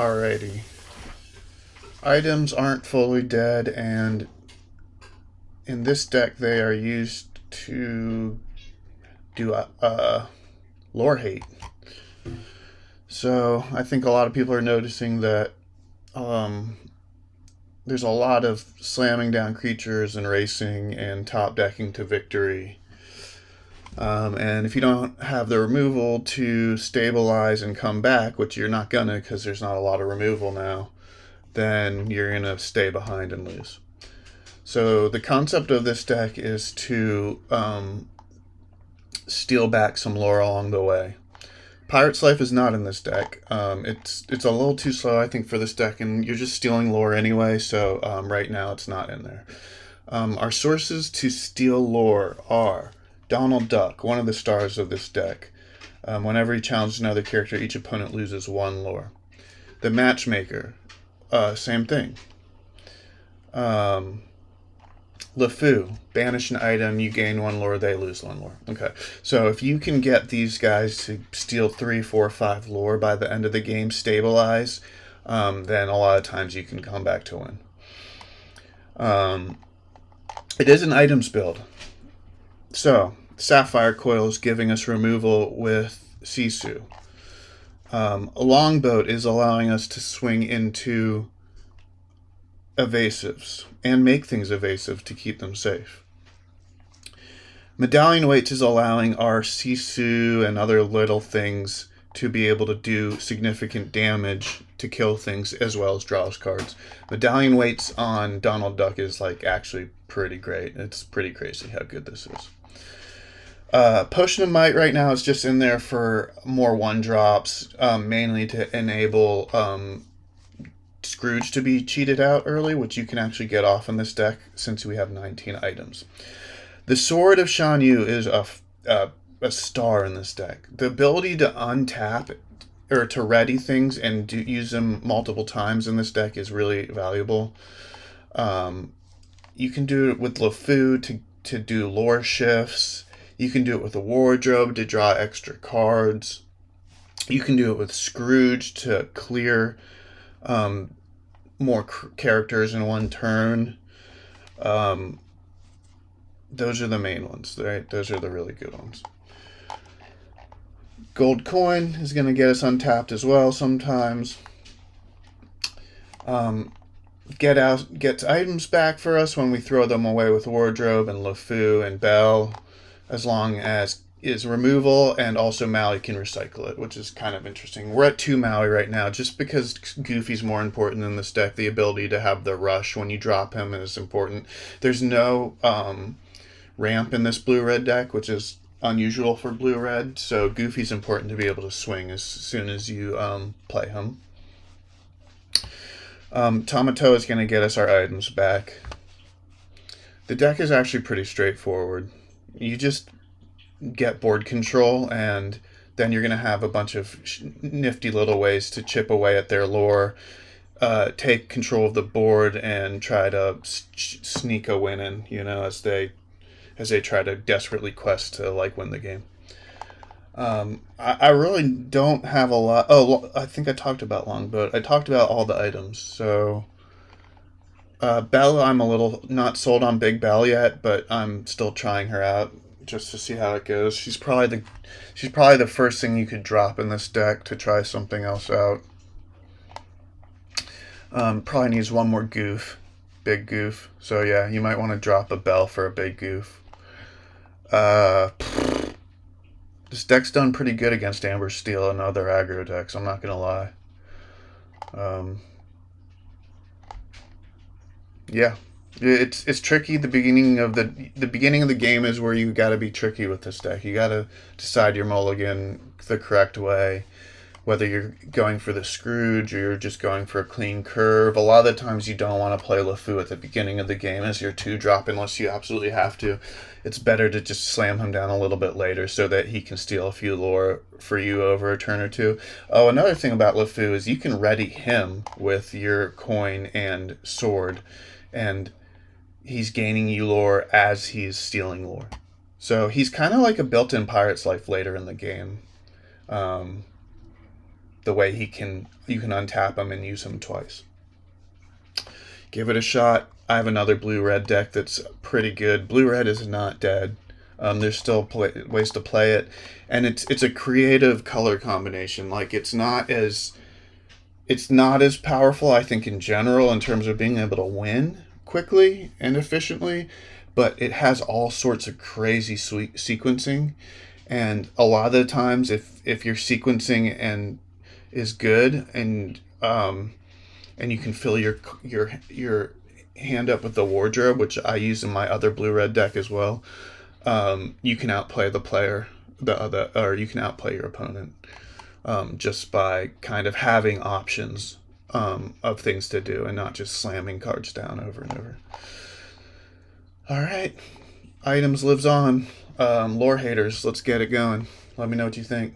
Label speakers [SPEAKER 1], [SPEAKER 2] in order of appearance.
[SPEAKER 1] Alrighty. Items aren't fully dead, and in this deck they are used to do a lore hate. So I think a lot of people are noticing that there's a lot of slamming down creatures and racing and top decking to victory. And if you don't have the removal to stabilize and come back, which you're not gonna because there's not a lot of removal now, then you're gonna stay behind and lose. So the concept of this deck is to steal back some lore along the way. Pirate's Life is not in this deck. It's a little too slow, I think, for this deck, and you're just stealing lore anyway, so right now it's not in there. Our sources to steal lore are Donald Duck, one of the stars of this deck. Whenever he challenges another character, each opponent loses one lore. The Matchmaker, same thing. LeFou, banish an item, you gain one lore, they lose one lore. Okay, so if you can get these guys to steal 3, 4, 5 lore by the end of the game, stabilize, then a lot of times you can come back to win. It is an items build. So, Sapphire Coil is giving us removal with Sisu. A Longboat is allowing us to swing into evasives and make things evasive to keep them safe. Medallion Weights is allowing our Sisu and other little things to be able to do significant damage to kill things as well as draw us cards. Medallion Weights on Donald Duck is like actually pretty great. It's pretty crazy how good this is. Potion of Might right now is just in there for more 1-drops, mainly to enable Scrooge to be cheated out early, which you can actually get off in this deck since we have 19 items. The Sword of Shan Yu is a star in this deck. The ability to untap or to ready things and use them multiple times in this deck is really valuable. You can do it with LeFou to do lore shifts. You can do it with a wardrobe to draw extra cards. You can do it with Scrooge to clear more characters in one turn. Those are the main ones, right? Those are the really good ones. Gold Coin is going to get us untapped as well sometimes. Gets items back for us when we throw them away with Wardrobe and LeFou and Belle, as long as is removal, and also Maui can recycle it, which is kind of interesting. We're at 2 Maui right now, just because Goofy's more important in this deck. The ability to have the rush when you drop him is important. There's no ramp in this blue-red deck, which is unusual for blue-red, so Goofy's important to be able to swing as soon as you play him. Tamato is going to get us our items back. The deck is actually pretty straightforward. You just get board control, and then you're going to have a bunch of nifty little ways to chip away at their lore, take control of the board, and try to sneak a win in, as they try to desperately quest to win the game. I really don't have a lot. Oh, I think I talked about Longboat. I talked about all the items. So Belle, I'm a little not sold on Big Belle yet, but I'm still trying her out just to see how it goes. She's probably the first thing you could drop in this deck to try something else out. Probably needs one more goof, big goof. So yeah, you might want to drop a Belle for a big goof. This deck's done pretty good against Amber Steel and other aggro decks, I'm not gonna lie. Yeah. It's tricky. The beginning of the game is where you gotta be tricky with this deck. You gotta decide your mulligan the correct way, whether you're going for the Scrooge or you're just going for a clean curve. A lot of the times you don't want to play LeFou at the beginning of the game as your 2-drop unless you absolutely have to. It's better to just slam him down a little bit later so that he can steal a few lore for you over a turn or two. Oh, another thing about LeFou is you can ready him with your coin and sword, and he's gaining you lore as he's stealing lore. So he's kind of like a built-in Pirate's Life later in the game. The the way you can untap them and use them twice. Give it a shot. I have another blue-red deck that's pretty good. Blue-red is not dead. There's still ways to play it, and it's a creative color combination. Like it's not as powerful, I think, in general in terms of being able to win quickly and efficiently, but it has all sorts of crazy sweet sequencing, and a lot of the times, if your sequencing and is good and you can fill your hand up with the wardrobe, which I use in my other blue-red deck as well. You can outplay or you can outplay your opponent just by kind of having options of things to do and not just slamming cards down over and over. All right, Items lives on. Lore haters, let's get it going. Let me know what you think.